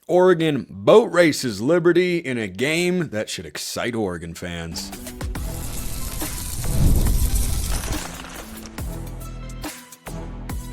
Oregon boat races Liberty in a game that should excite Oregon fans.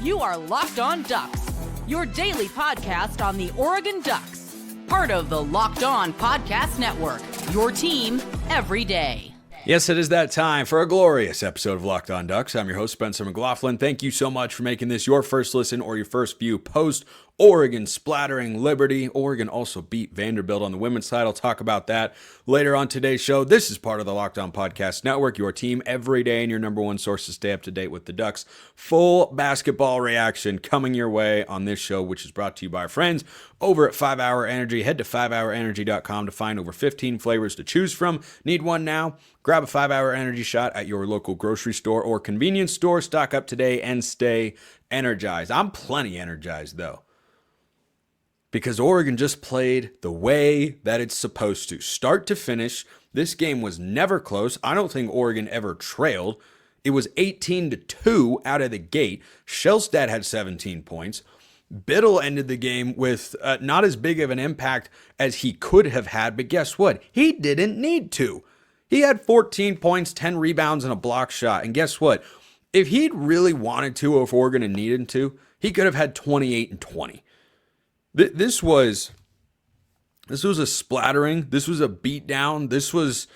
You are Locked On Ducks, your daily podcast on the Oregon Ducks. Part of the Locked On Podcast Network, your team every day. Yes, it is that time for a glorious episode of Locked On Ducks. I'm your host, Spencer McLaughlin. Thank you so much for making this your first listen or your first view post Oregon splattering Liberty. Oregon also beat Vanderbilt on the women's side. I'll talk about that later on today's show. This is part of the Locked On Podcast Network, your team every day and your number one source to stay up to date with the Ducks. Full basketball reaction coming your way on this show, which is brought to you by our friends over at 5 Hour Energy. Head to 5hourenergy.com to find over 15 flavors to choose from. Need one now? Grab a 5 Hour Energy shot at your local grocery store or convenience store. Stock up today and stay energized. I'm plenty energized, though, because Oregon just played the way that it's supposed to. Start to finish, this game was never close. I don't think Oregon ever trailed. It was 18-2 out of the gate. Shelstad had 17 points. Biddle ended the game with not as big of an impact as he could have had, but guess what? He didn't need to. He had 14 points, 10 rebounds, and a block shot. And guess what? If he'd really wanted to, or if Oregon had needed to, he could have had 28 and 20. This was a splattering. This was a beatdown. This was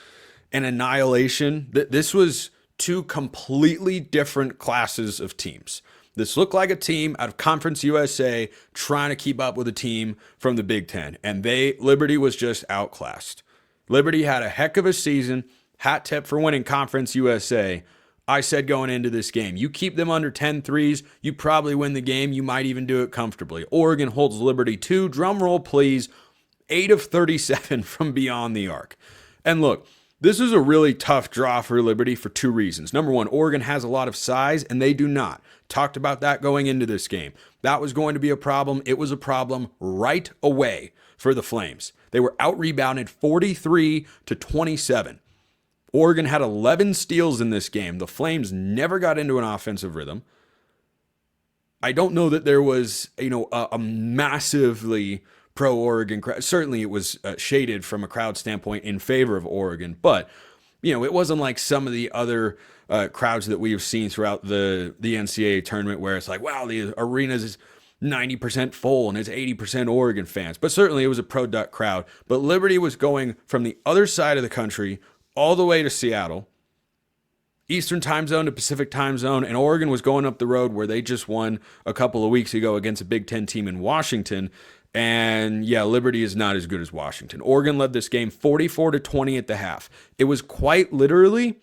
an annihilation. This was two completely different classes of teams. This looked like a team out of Conference USA trying to keep up with a team from the Big Ten, and Liberty was just outclassed. Liberty had a heck of a season. Hat tip for winning Conference USA. I said going into this game, you keep them under 10 threes, you probably win the game. You might even do it comfortably. Oregon holds Liberty to, drum roll please, 8 of 37 from beyond the arc. And look, this is a really tough draw for Liberty for two reasons. Number one, Oregon has a lot of size, and they do not. Talked about that going into this game. That was going to be a problem. It was a problem right away for the Flames. They were out-rebounded 43-27. Oregon had 11 steals in this game. The Flames never got into an offensive rhythm. I don't know that there was, a massively pro-Oregon crowd. Certainly it was shaded from a crowd standpoint in favor of Oregon, but, it wasn't like some of the other crowds that we have seen throughout the NCAA tournament where it's like, wow, the arena's 90% full and it's 80% Oregon fans. But certainly it was a pro-Duck crowd. But Liberty was going from the other side of the country all the way to Seattle, Eastern time zone to Pacific time zone, and Oregon was going up the road where they just won a couple of weeks ago against a Big Ten team in Washington. And yeah, Liberty is not as good as Washington. Oregon led this game 44-20 at the half. It was quite literally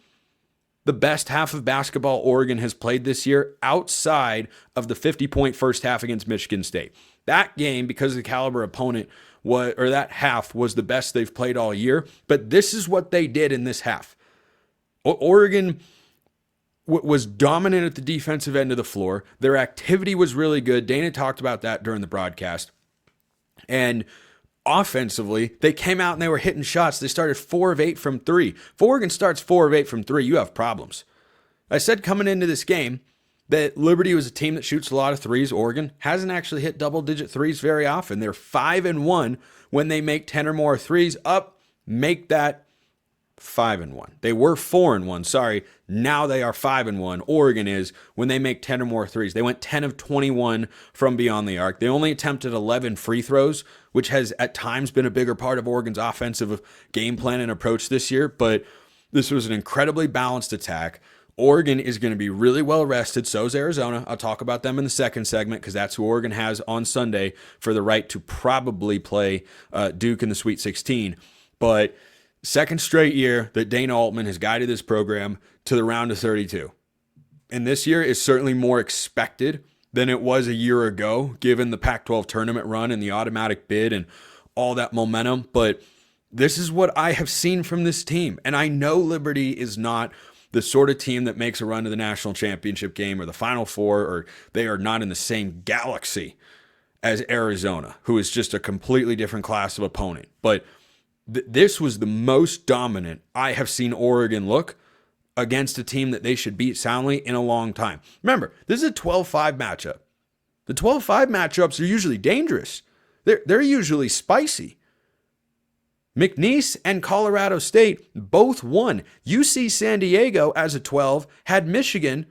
the best half of basketball Oregon has played this year outside of the 50-point first half against Michigan State. That game, because of the caliber opponent, that half was the best they've played all year. But this is what they did in this half. Oregon was dominant at the defensive end of the floor. Their activity was really good. Dana talked about that during the broadcast. And offensively, they came out and they were hitting shots. They started 4 of 8 from 3. If Oregon starts 4 of 8 from 3, you have problems. I said coming into this game that Liberty was a team that shoots a lot of threes. Oregon hasn't actually hit double-digit threes very often. They're 5-1 when they make 10 or more threes. Make that 5-1. They were 4-1, sorry. Now they are 5-1. Oregon is when they make 10 or more threes. They went 10 of 21 from beyond the arc. They only attempted 11 free throws, which has at times been a bigger part of Oregon's offensive game plan and approach this year. But this was an incredibly balanced attack. Oregon is going to be really well rested. So is Arizona. I'll talk about them in the second segment because that's who Oregon has on Sunday for the right to probably play Duke in the Sweet 16. But second straight year that Dana Altman has guided this program to the round of 32. And this year is certainly more expected than it was a year ago, given the Pac-12 tournament run and the automatic bid and all that momentum. But this is what I have seen from this team. And I know Liberty is not the sort of team that makes a run to the national championship game or the Final Four, or they are not in the same galaxy as Arizona, who is just a completely different class of opponent. But this was the most dominant I have seen Oregon look against a team that they should beat soundly in a long time. Remember, this is a 12-5 matchup. The 12-5 matchups are usually dangerous. They're usually spicy. McNeese and Colorado State both won. UC San Diego, as a 12, had Michigan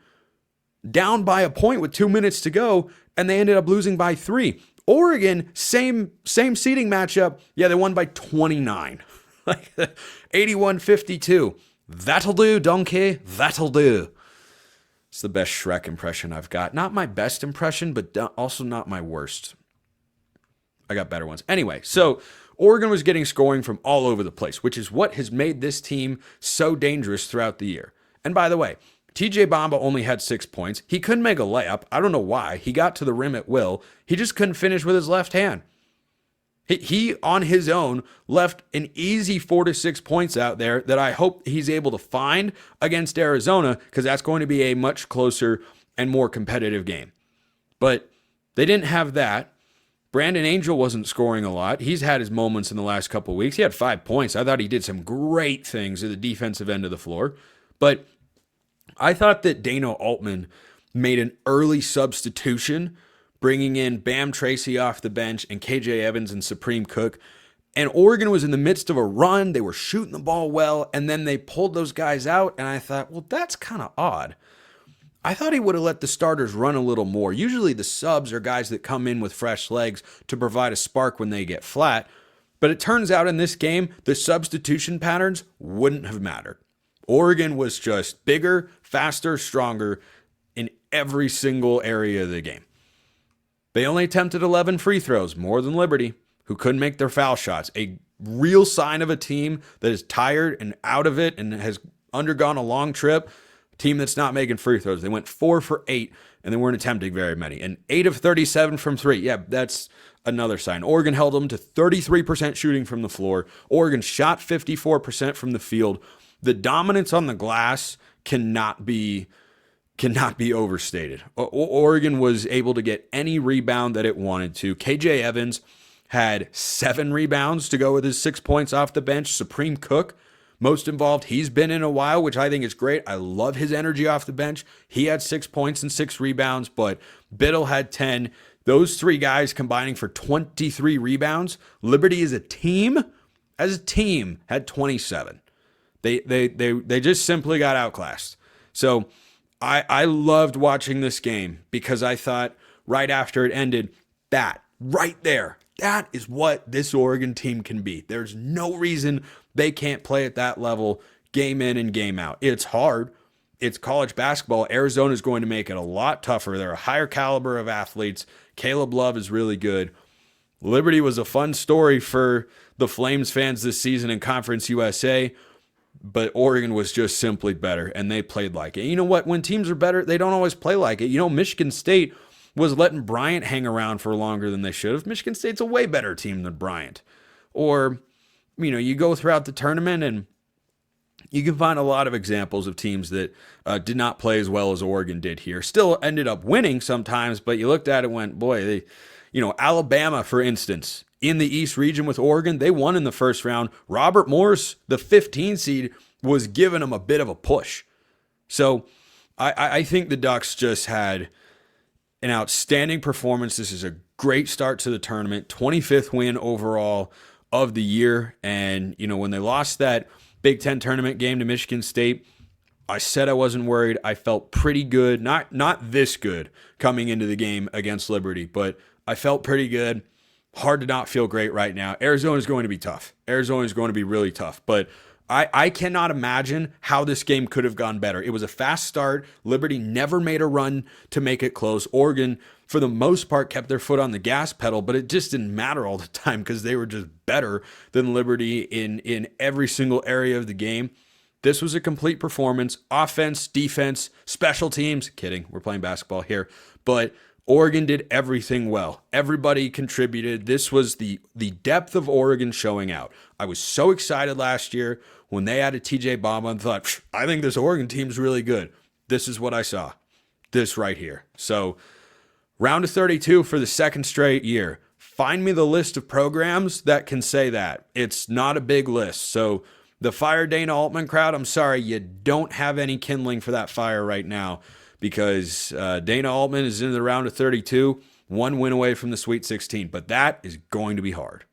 down by a point with 2 minutes to go, and they ended up losing by 3. Oregon, same seeding matchup. Yeah, they won by 29. Like 81-52. That'll do, donkey. That'll do. It's the best Shrek impression I've got. Not my best impression, but also not my worst. I got better ones. Anyway, so Oregon was getting scoring from all over the place, which is what has made this team so dangerous throughout the year. And by the way, TJ Bamba only had 6 points. He couldn't make a layup. I don't know why. He got to the rim at will. He just couldn't finish with his left hand. He on his own, left an easy 4 to 6 points out there that I hope he's able to find against Arizona, because that's going to be a much closer and more competitive game. But they didn't have that. Brandon Angel wasn't scoring a lot. He's had his moments in the last couple of weeks. He had 5 points. I thought he did some great things at the defensive end of the floor. But I thought that Dana Altman made an early substitution, bringing in Bam Tracy off the bench and KJ Evans and Supreme Cook. And Oregon was in the midst of a run. They were shooting the ball well, and then they pulled those guys out. And I thought, well, that's kind of odd. I thought he would have let the starters run a little more. Usually the subs are guys that come in with fresh legs to provide a spark when they get flat. But it turns out in this game, the substitution patterns wouldn't have mattered. Oregon was just bigger, faster, stronger in every single area of the game. They only attempted 11 free throws, more than Liberty, who couldn't make their foul shots. A real sign of a team that is tired and out of it and has undergone a long trip. A team that's not making free throws. They went 4 for 8, and they weren't attempting very many. And 8 of 37 from 3. Yeah, that's another sign. Oregon held them to 33% shooting from the floor. Oregon shot 54% from the field. The dominance on the glass cannot be overstated. Oregon was able to get any rebound that it wanted to. KJ Evans had 7 rebounds to go with his 6 points off the bench. Supreme Cook, most involved he's been in a while, which I think is great. I love his energy off the bench. He had 6 points and 6 rebounds, but Biddle had 10. Those 3 guys combining for 23 rebounds. Liberty as a team had 27. They just simply got outclassed. So I loved watching this game because I thought right after it ended, that right there, that is what this Oregon team can be. There's no reason they can't play at that level game in and game out. It's hard. It's college basketball. Arizona is going to make it a lot tougher. They're a higher caliber of athletes. Caleb Love is really good. Liberty was a fun story for the Flames fans this season in Conference USA. But Oregon was just simply better, and they played like it. You know what? When teams are better, they don't always play like it. You know, Michigan State was letting Bryant hang around for longer than they should have. Michigan State's a way better team than Bryant. Or, you know, you go throughout the tournament, and you can find a lot of examples of teams that did not play as well as Oregon did here. Still ended up winning sometimes, but you looked at it and went, boy, Alabama, for instance, in the East region with Oregon, they won in the first round. Robert Morris, the 15 seed, was giving them a bit of a push. So I think the Ducks just had an outstanding performance. This is a great start to the tournament. 25th win overall of the year. And, you know, when they lost that Big Ten tournament game to Michigan State, I said I wasn't worried. I felt pretty good. Not this good coming into the game against Liberty, but I felt pretty good. Hard to not feel great right now. Arizona is going to be tough. Arizona is going to be really tough. But I cannot imagine how this game could have gone better. It was a fast start. Liberty never made a run to make it close. Oregon, for the most part, kept their foot on the gas pedal, but it just didn't matter all the time because they were just better than Liberty in every single area of the game. This was a complete performance. Offense, defense, special teams. Kidding. We're playing basketball here. But Oregon did everything well. Everybody contributed. This was the depth of Oregon showing out. I was so excited last year when they added TJ Bamba and thought, I think this Oregon team's really good. This is what I saw. This right here. So round of 32 for the second straight year. Find me the list of programs that can say that. It's not a big list. So the Fire Dana Altman crowd, I'm sorry, you don't have any kindling for that fire right now. Because Dana Altman is in the round of 32. one win away from the Sweet 16, but that is going to be hard.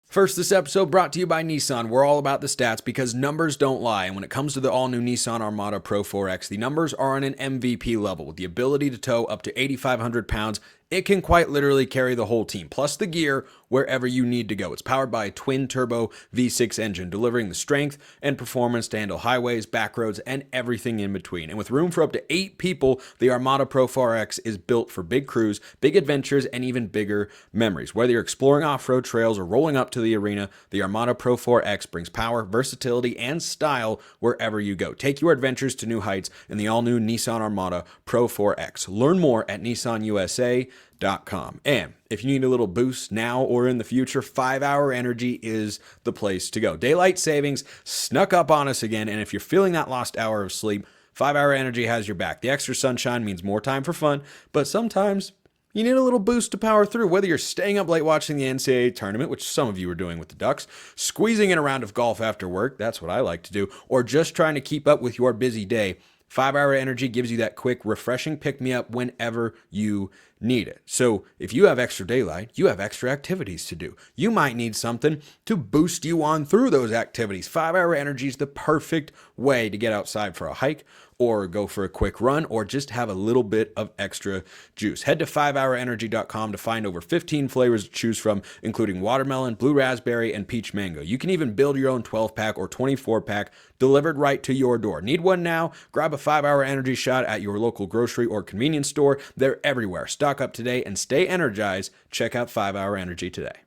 First, this episode brought to you by Nissan. We're all about the stats because numbers don't lie. And when it comes to the all-new Nissan Armada Pro 4X, the numbers are on an MVP level with the ability to tow up to 8,500 pounds. It can quite literally carry the whole team, plus the gear wherever you need to go. It's powered by a twin-turbo V6 engine, delivering the strength and performance to handle highways, back roads, and everything in between. And with room for up to 8 people, the Armada Pro 4X is built for big crews, big adventures, and even bigger memories. Whether you're exploring off-road trails or rolling up to the arena, the Armada Pro 4X brings power, versatility, and style wherever you go. Take your adventures to new heights in the all-new Nissan Armada Pro 4X. Learn more at nissanusa.com. And if you need a little boost now or in the future, 5-Hour Energy is the place to go. Daylight savings snuck up on us again, and if you're feeling that lost hour of sleep, 5-Hour Energy has your back. The extra sunshine means more time for fun, but sometimes you need a little boost to power through. Whether you're staying up late watching the NCAA tournament, which some of you are doing with the Ducks, squeezing in a round of golf after work, that's what I like to do, or just trying to keep up with your busy day, 5-Hour Energy gives you that quick, refreshing pick-me-up whenever you need it. So if you have extra daylight, you have extra activities to do. You might need something to boost you on through those activities. 5-Hour Energy is the perfect way to get outside for a hike or go for a quick run or just have a little bit of extra juice. Head to 5hourenergy.com to find over 15 flavors to choose from, including watermelon, blue raspberry, and peach mango. You can even build your own 12-pack or 24-pack delivered right to your door. Need one now? Grab a 5-Hour Energy shot at your local grocery or convenience store. They're everywhere. Stock up today and stay energized. Check out 5-Hour Energy today.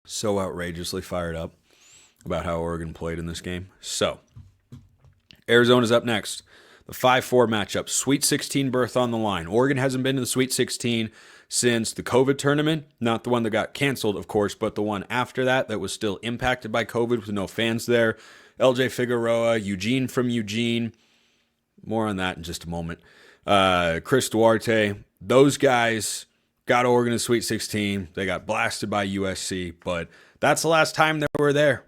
So outrageously fired up about how Oregon played in this game. So, Arizona's up next. The 5-4 matchup. Sweet 16 berth on the line. Oregon hasn't been to the Sweet 16 since the COVID tournament. Not the one that got canceled, of course, but the one after that was still impacted by COVID with no fans there. LJ Figueroa, Eugene from Eugene. More on that in just a moment. Chris Duarte. Those guys got Oregon to the Sweet 16. They got blasted by USC, but that's the last time they were there.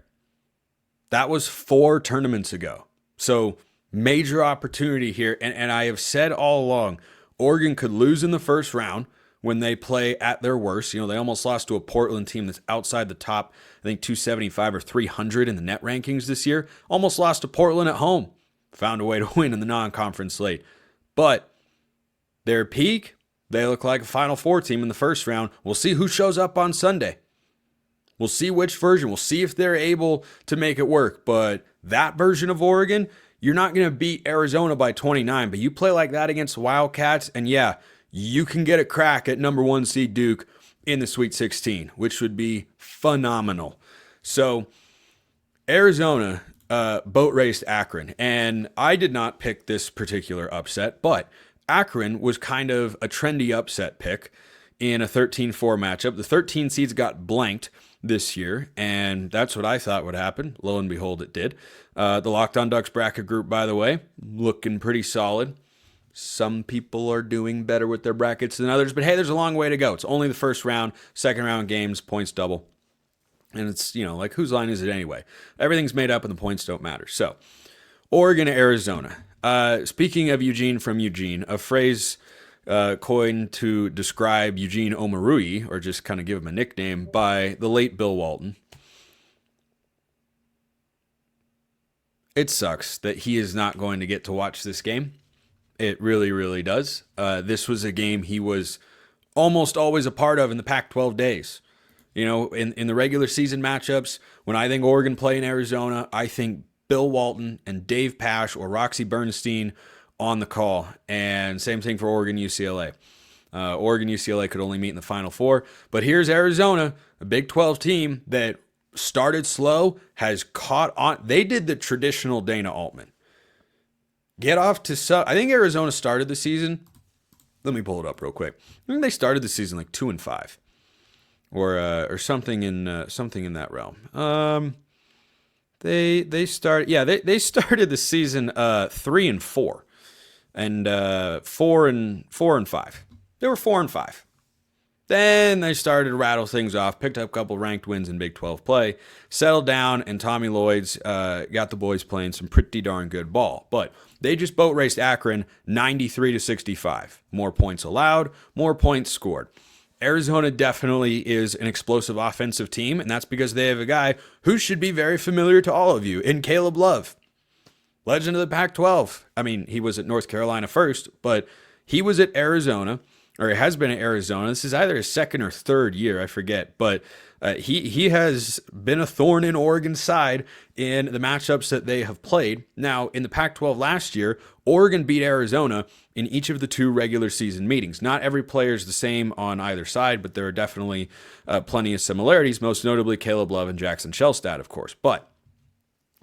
That was 4 tournaments ago. So major opportunity here. And I have said all along, Oregon could lose in the first round when they play at their worst. You know, they almost lost to a Portland team that's outside the top, I think 275 or 300 in the net rankings this year. Almost lost to Portland at home. Found a way to win in the non-conference slate. But their peak, they look like a Final Four team in the first round. We'll see who shows up on Sunday. We'll see which version. We'll see if they're able to make it work. But that version of Oregon, you're not going to beat Arizona by 29. But you play like that against Wildcats, and yeah, you can get a crack at number 1 seed Duke in the Sweet 16, which would be phenomenal. So Arizona boat raced Akron, and I did not pick this particular upset, but Akron was kind of a trendy upset pick in a 13-4 matchup. The 13 seeds got blanked this year, and that's what I thought would happen. Lo and behold, it did. The Locked On Ducks bracket group, by the way, looking pretty solid. Some people are doing better with their brackets than others, but hey, there's a long way to go. It's only the first round, second round games, points double. And it's, you know, like, whose line is it anyway? Everything's made up and the points don't matter. So, Oregon, Arizona. Speaking of Eugene from Eugene, a phrase coined to describe Eugene Omarui, or just kind of give him a nickname, by the late Bill Walton. It sucks that he is not going to get to watch this game. It really, really does. This was a game he was almost always a part of in the Pac-12 days. You know, in the regular season matchups, when I think Oregon play in Arizona, I think Bill Walton and Dave Pasch or Roxy Bernstein on the call. And same thing for Oregon UCLA. Oregon UCLA could only meet in the Final Four. But here's Arizona, a Big 12 team that started slow, has caught on. They did the traditional Dana Altman. Get off to I think Arizona started the season. Let me pull it up real quick. I think they started the season like 2-5. Or something in that realm. They started the season 3-4, and 4-5. They were 4-5. Then they started to rattle things off, picked up a couple ranked wins in Big 12 play, settled down, and Tommy Lloyd's got the boys playing some pretty darn good ball. But they just boat raced Akron 93-65. More points allowed, more points scored. Arizona definitely is an explosive offensive team, and that's because they have a guy who should be very familiar to all of you in Caleb Love. Legend of the Pac-12. I mean, he was at North Carolina first, but he was at Arizona, or he has been at Arizona. This is either his second or third year, I forget. But he has been a thorn in Oregon's side in the matchups that they have played. Now, in the Pac-12 last year, Oregon beat Arizona in each of the 2 regular season meetings. Not every player is the same on either side, but there are definitely plenty of similarities, most notably Caleb Love and Jackson Shelstad, of course. But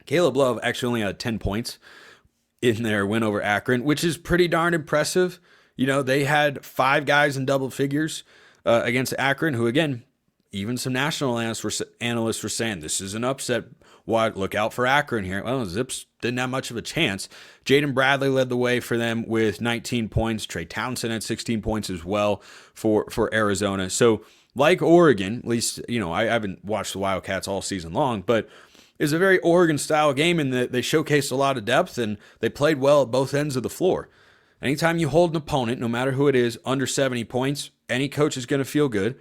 Caleb Love actually only had 10 points in their win over Akron, which is pretty darn impressive. You know, they had 5 guys in double figures against Akron, who, again, even some national analysts were saying, this is an upset. Look out for Akron here. Well, Zips didn't have much of a chance. Jaden Bradley led the way for them with 19 points. Trey Townsend had 16 points as well for Arizona. So, like Oregon, at least, you know, I haven't watched the Wildcats all season long, but it's a very Oregon-style game in that they showcased a lot of depth and they played well at both ends of the floor. Anytime you hold an opponent, no matter who it is, under 70 points, any coach is going to feel good.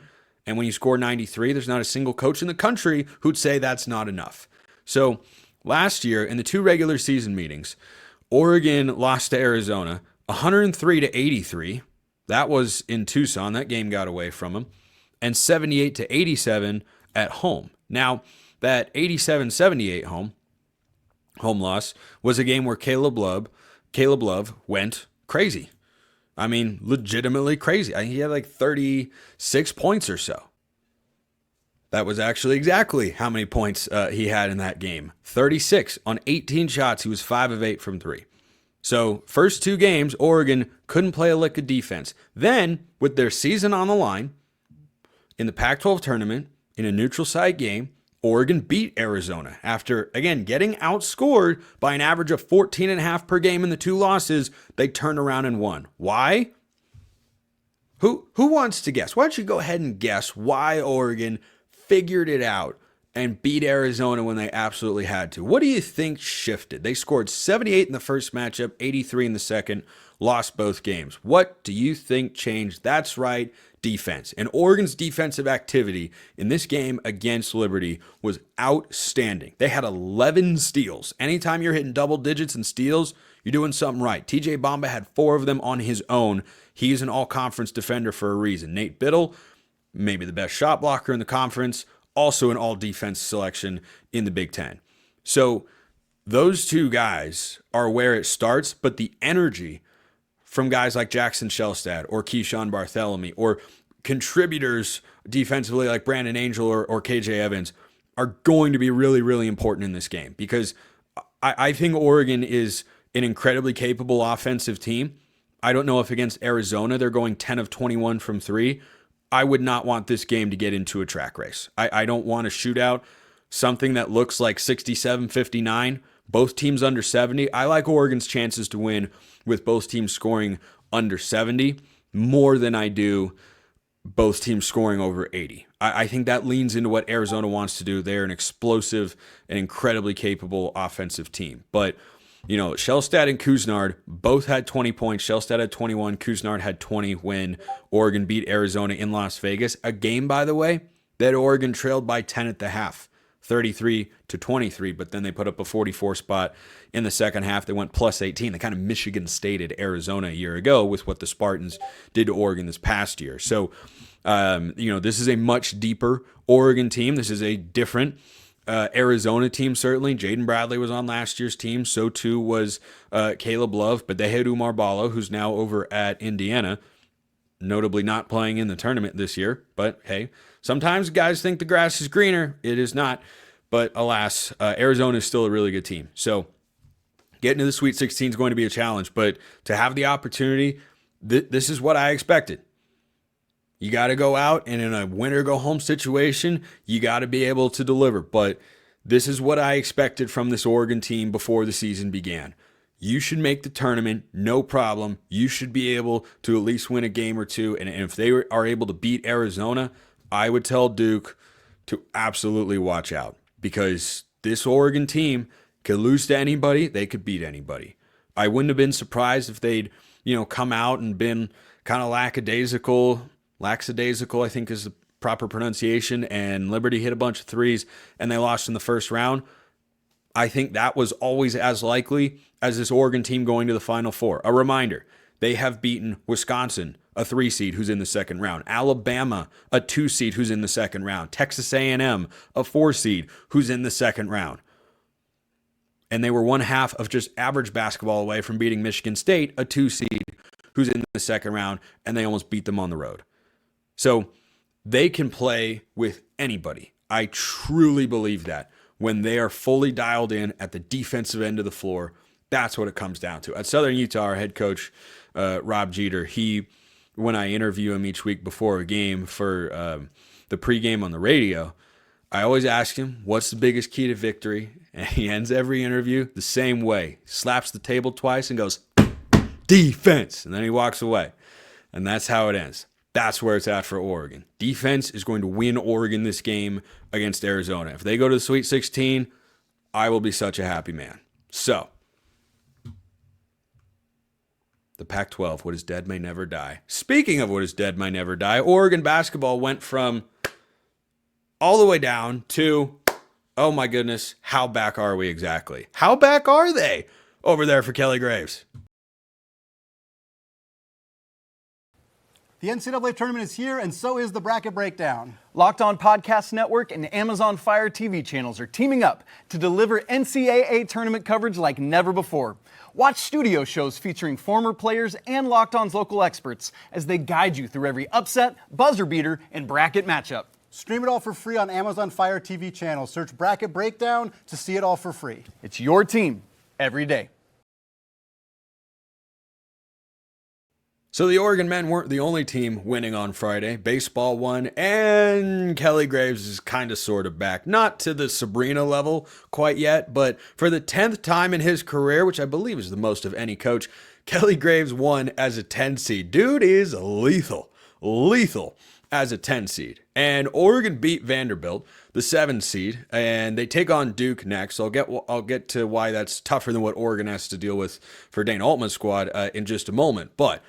And when you score 93, there's not a single coach in the country who'd say that's not enough. So last year, in the 2 regular season meetings, Oregon lost to Arizona 103-83. That was in Tucson. That game got away from them. And 78-87 at home. Now, that 87-78 home loss was a game where Caleb Love went crazy. I mean, legitimately crazy. He had like 36 points or so. That was actually exactly how many points he had in that game. 36 on 18 shots. He was 5 of 8 from 3. So first 2 games, Oregon couldn't play a lick of defense. Then, with their season on the line, in the Pac-12 tournament, in a neutral site game, Oregon beat Arizona after, again, getting outscored by an average of 14.5 per game in the 2 losses. They turned around and won. Why? Who wants to guess? Why don't you go ahead and guess why Oregon figured it out and beat Arizona when they absolutely had to? What do you think shifted? They scored 78 in the first matchup, 83 in the second, lost both games. What do you think changed? That's right, defense. And Oregon's defensive activity in this game against Liberty was outstanding. They had 11 steals. Anytime you're hitting double digits in steals, you're doing something right. TJ Bamba had 4 of them on his own. He's an all-conference defender for a reason. Nate Biddle, maybe the best shot blocker in the conference, also an all-defense selection in the Big Ten. So those 2 guys are where it starts, but the energy from guys like Jackson Shelstad or Keyshawn Bartholomew or contributors defensively like Brandon Angel or KJ Evans are going to be really, really important in this game because I think Oregon is an incredibly capable offensive team. I don't know if against Arizona they're going 10 of 21 from 3. I would not want this game to get into a track race. I don't want a shootout, something that looks like 67-59. Both teams under 70. I like Oregon's chances to win with both teams scoring under 70 more than I do both teams scoring over 80. I think that leans into what Arizona wants to do. They're an explosive and incredibly capable offensive team. But, you know, Shelstad and Kuznard both had 20 points. Shelstad had 21. Kuznard had 20 when Oregon beat Arizona in Las Vegas. A game, by the way, that Oregon trailed by 10 at the half. 33-23, but then they put up a 44 spot in the second half. They went plus 18. They kind of Michigan Stated Arizona a year ago with what the Spartans did to Oregon this past year. So, you know, this is a much deeper Oregon team. This is a different Arizona team, certainly. Jaden Bradley was on last year's team. So too was Caleb Love, but they had Umar Ballo, who's now over at Indiana, notably not playing in the tournament this year. But hey, sometimes guys think the grass is greener. It is not. But alas, Arizona is still a really good team. So getting to the Sweet 16 is going to be a challenge. But to have the opportunity, this is what I expected. You got to go out, and in a win-or-go-home situation, you got to be able to deliver. But this is what I expected from this Oregon team before the season began. You should make the tournament, no problem. You should be able to at least win a game or two. And if they are able to beat Arizona, I would tell Duke to absolutely watch out, because this Oregon team could lose to anybody. They could beat anybody. I wouldn't have been surprised if they'd, come out and been kind of lackadaisical, I think is the proper pronunciation, and Liberty hit a bunch of threes and they lost in the first round. I think that was always as likely as this Oregon team going to the Final Four. A reminder, they have beaten Wisconsin, a 3 seed who's in the second round, Alabama, a 2 seed who's in the second round, Texas A&M, a 4 seed who's in the second round. And they were one half of just average basketball away from beating Michigan State, a 2 seed who's in the second round, and they almost beat them on the road. So they can play with anybody. I truly believe that. When they are fully dialed in at the defensive end of the floor, that's what it comes down to. At Southern Utah, our head coach, Rob Jeter, when I interview him each week before a game for the pregame on the radio, I always ask him, what's the biggest key to victory? And he ends every interview the same way. Slaps the table twice and goes, defense. And then he walks away. And that's how it ends. That's where it's at for Oregon. Defense is going to win Oregon this game against Arizona. If they go to the Sweet 16, I will be such a happy man. So, the Pac-12, what is dead may never die. Speaking of what is dead may never die, Oregon basketball went from all the way down to, oh my goodness, how back are we exactly? How back are they over there for Kelly Graves? The NCAA tournament is here, and so is the bracket breakdown. Locked On Podcast Network and Amazon Fire TV channels are teaming up to deliver NCAA tournament coverage like never before. Watch studio shows featuring former players and Locked On's local experts as they guide you through every upset, buzzer beater, and bracket matchup. Stream it all for free on Amazon Fire TV channel. Search Bracket Breakdown to see it all for free. It's your team every day. So the Oregon men weren't the only team winning on Friday. Baseball won, and Kelly Graves is kind of sort of back. Not to the Sabrina level quite yet, but for the 10th time in his career, which I believe is the most of any coach, Kelly Graves won as a 10 seed. Dude is lethal as a 10 seed. And Oregon beat Vanderbilt, the 7 seed, and they take on Duke next. I'll get to why that's tougher than what Oregon has to deal with for Dana Altman's squad in just a moment. But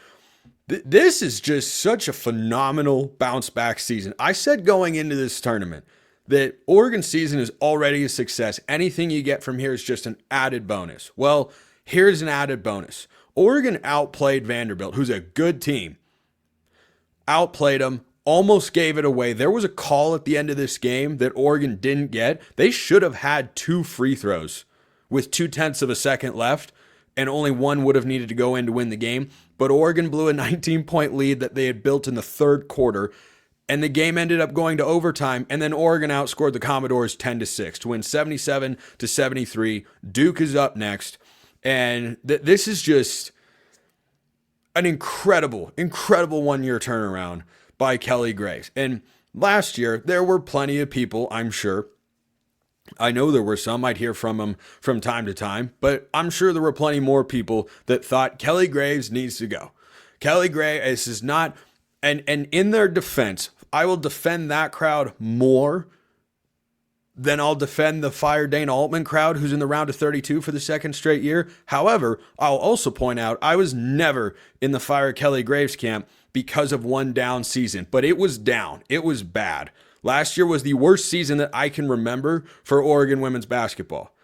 this is just such a phenomenal bounce back season. I said going into this tournament that Oregon season is already a success. Anything you get from here is just an added bonus. Well, here's an added bonus. Oregon outplayed Vanderbilt, who's a good team. Outplayed them, almost gave it away. There was a call at the end of this game that Oregon didn't get. They should have had 2 free throws with 0.2 of a second left, and only one would have needed to go in to win the game. But Oregon blew a 19-point lead that they had built in the third quarter, and the game ended up going to overtime, and then Oregon outscored the Commodores 10-6 to win 77-73. Duke is up next, and this is just an incredible one-year turnaround by Kelly Graves. And last year, there were plenty of people, I'm sure, I know there were some, I'd hear from them from time to time, but I'm sure there were plenty more people that thought Kelly Graves needs to go. Kelly Graves is not, and in their defense, I will defend that crowd more than I'll defend the Fire Dana Altman crowd who's in the round of 32 for the second straight year. However, I'll also point out I was never in the Fire Kelly Graves camp because of one down season, but it was down. It was bad. Last year was the worst season that I can remember for Oregon women's basketball.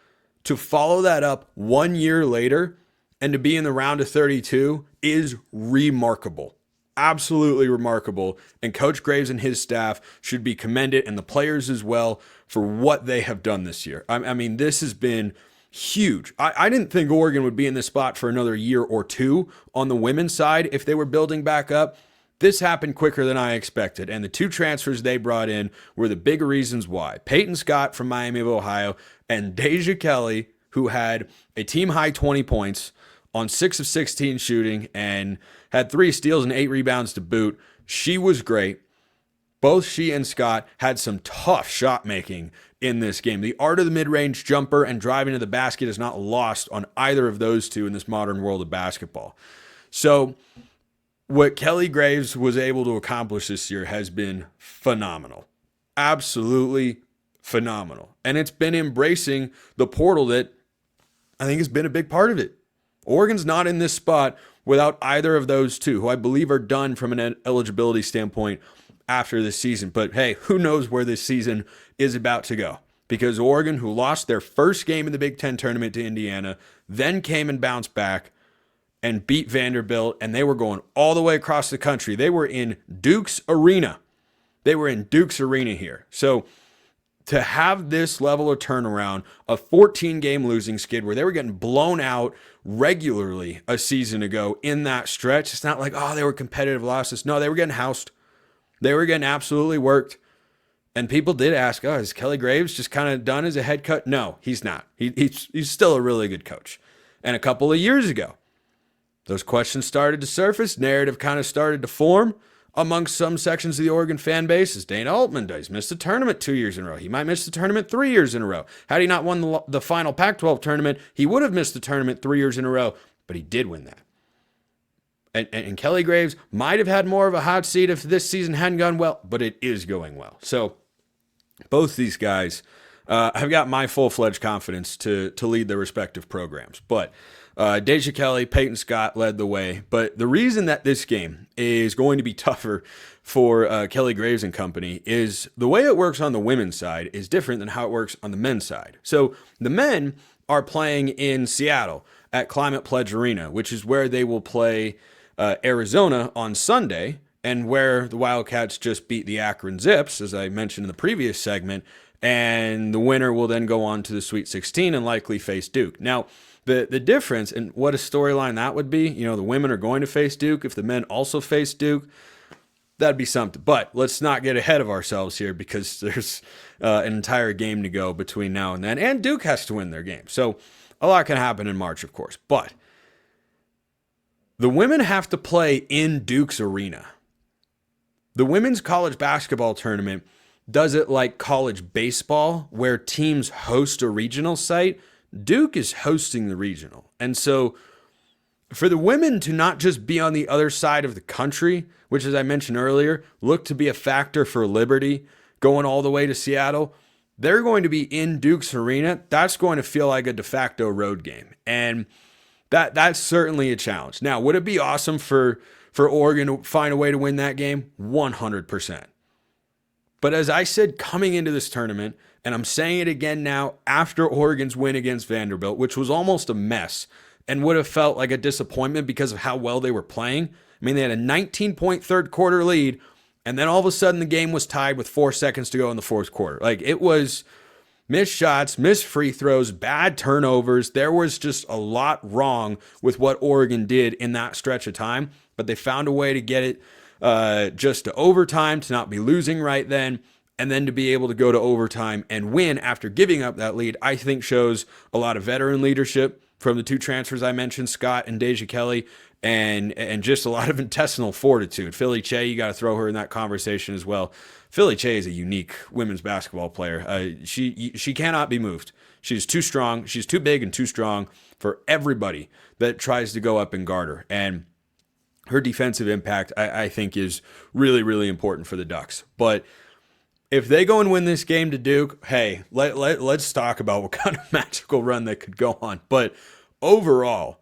To follow that up 1 year later and to be in the round of 32 is remarkable. Absolutely remarkable. And Coach Graves and his staff should be commended, and the players as well, for what they have done this year. I mean, this has been huge. I didn't think Oregon would be in this spot for another year or two on the women's side if they were building back up. This happened quicker than I expected, and the 2 transfers they brought in were the big reasons why. Peyton Scott from Miami of Ohio and Deja Kelly, who had a team-high 20 points on 6 of 16 shooting and had 3 steals and 8 rebounds to boot. She was great, both she and Scott had some tough shot making in this game. The art of the mid-range jumper and driving to the basket is not lost on either of those two in this modern world of basketball. So what Kelly Graves was able to accomplish this year has been phenomenal. Absolutely phenomenal. And it's been embracing the portal that I think has been a big part of it. Oregon's not in this spot without either of those two, who I believe are done from an eligibility standpoint after this season. But hey, who knows where this season is about to go? Because Oregon, who lost their first game in the Big Ten tournament to Indiana, then came and bounced back and beat Vanderbilt, and they were going all the way across the country. They were in Duke's Arena. They were in Duke's Arena here. So to have this level of turnaround, a 14-game losing skid where they were getting blown out regularly a season ago in that stretch, it's not like, oh, they were competitive losses. No, they were getting housed. They were getting absolutely worked. And people did ask, oh, is Kelly Graves just kind of done as a head coach? No, he's not. He's still a really good coach. And a couple of years ago, those questions started to surface. Narrative kind of started to form amongst some sections of the Oregon fan base. Is Dana Altman does miss the tournament 2 years in a row? He might miss the tournament 3 years in a row. Had he not won the final Pac-12 tournament, he would have missed the tournament 3 years in a row, but he did win that. And Kelly Graves might have had more of a hot seat if this season hadn't gone well, but it is going well. So both these guys have got my full-fledged confidence to lead their respective programs. But Deja Kelly, Peyton Scott led the way. But the reason that this game is going to be tougher for Kelly Graves and company is the way it works on the women's side is different than how it works on the men's side. So the men are playing in Seattle at Climate Pledge Arena, which is where they will play Arizona on Sunday, and where the Wildcats just beat the Akron Zips, as I mentioned in the previous segment, and the winner will then go on to the Sweet 16 and likely face Duke. Now, the difference, and what a storyline that would be, the women are going to face Duke. If the men also face Duke, that'd be something. But let's not get ahead of ourselves here, because there's an entire game to go between now and then, and Duke has to win their game. So a lot can happen in March, of course. But the women have to play in Duke's Arena. The women's college basketball tournament does it like college baseball, where teams host a regional site. Duke is hosting the regional. And so for the women to not just be on the other side of the country, which, as I mentioned earlier, look to be a factor for Liberty going all the way to Seattle, they're going to be in Duke's Arena. That's going to feel like a de facto road game. And that's certainly a challenge. Now, would it be awesome for Oregon to find a way to win that game? 100%. But as I said coming into this tournament, and I'm saying it again now after Oregon's win against Vanderbilt, which was almost a mess and would have felt like a disappointment because of how well they were playing. I mean, they had a 19-point third quarter lead, and then all of a sudden the game was tied with 4 seconds to go in the fourth quarter. Like, it was missed shots, missed free throws, bad turnovers. There was just a lot wrong with what Oregon did in that stretch of time, but they found a way to get it just to overtime, to not be losing right then, and then to be able to go to overtime and win after giving up that lead, I think shows a lot of veteran leadership from the two transfers I mentioned, Scott and Deja Kelly, and just a lot of intestinal fortitude. Philly Che, you got to throw her in that conversation as well. Philly Che is a unique women's basketball player. She cannot be moved. She's too strong. She's too big and too strong for everybody that tries to go up and guard her. And her defensive impact, I think, is really, really important for the Ducks. But if they go and win this game to Duke, hey, let's talk about what kind of magical run they could go on. But overall,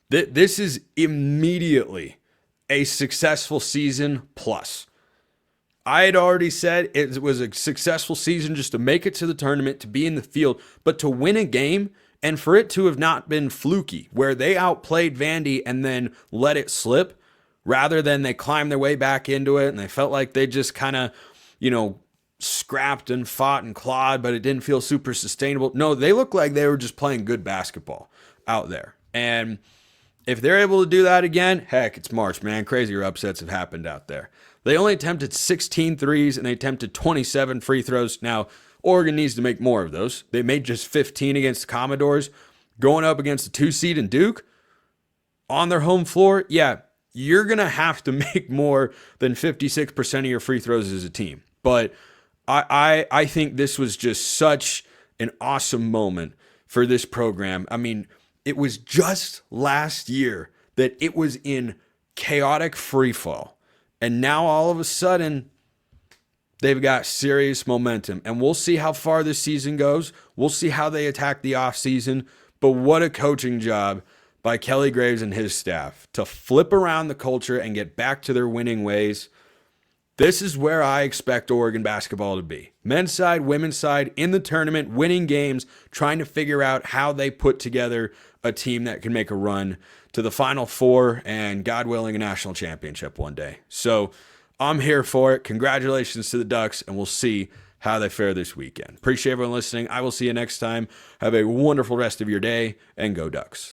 this is immediately a successful season plus. I had already said it was a successful season just to make it to the tournament, to be in the field, but to win a game and for it to have not been fluky, where they outplayed Vandy and then let it slip, rather than they climbed their way back into it and they felt like they just kind of, scrapped and fought and clawed, but it didn't feel super sustainable. No, they looked like they were just playing good basketball out there. And if they're able to do that again, heck, it's March, man. Crazier upsets have happened out there. They only attempted 16 threes and they attempted 27 free throws. Now, Oregon needs to make more of those. They made just 15 against the Commodores. Going up against the 2 seed in Duke on their home floor, yeah, you're going to have to make more than 56% of your free throws as a team. But I think this was just such an awesome moment for this program. I mean, it was just last year that it was in chaotic free fall. And now all of a sudden, they've got serious momentum. And we'll see how far this season goes. We'll see how they attack the offseason. But what a coaching job by Kelly Graves and his staff to flip around the culture and get back to their winning ways. This is where I expect Oregon basketball to be. Men's side, women's side, in the tournament, winning games, trying to figure out how they put together a team that can make a run to the Final Four and, God willing, a national championship one day. So I'm here for it. Congratulations to the Ducks, and we'll see how they fare this weekend. Appreciate everyone listening. I will see you next time. Have a wonderful rest of your day, and go Ducks.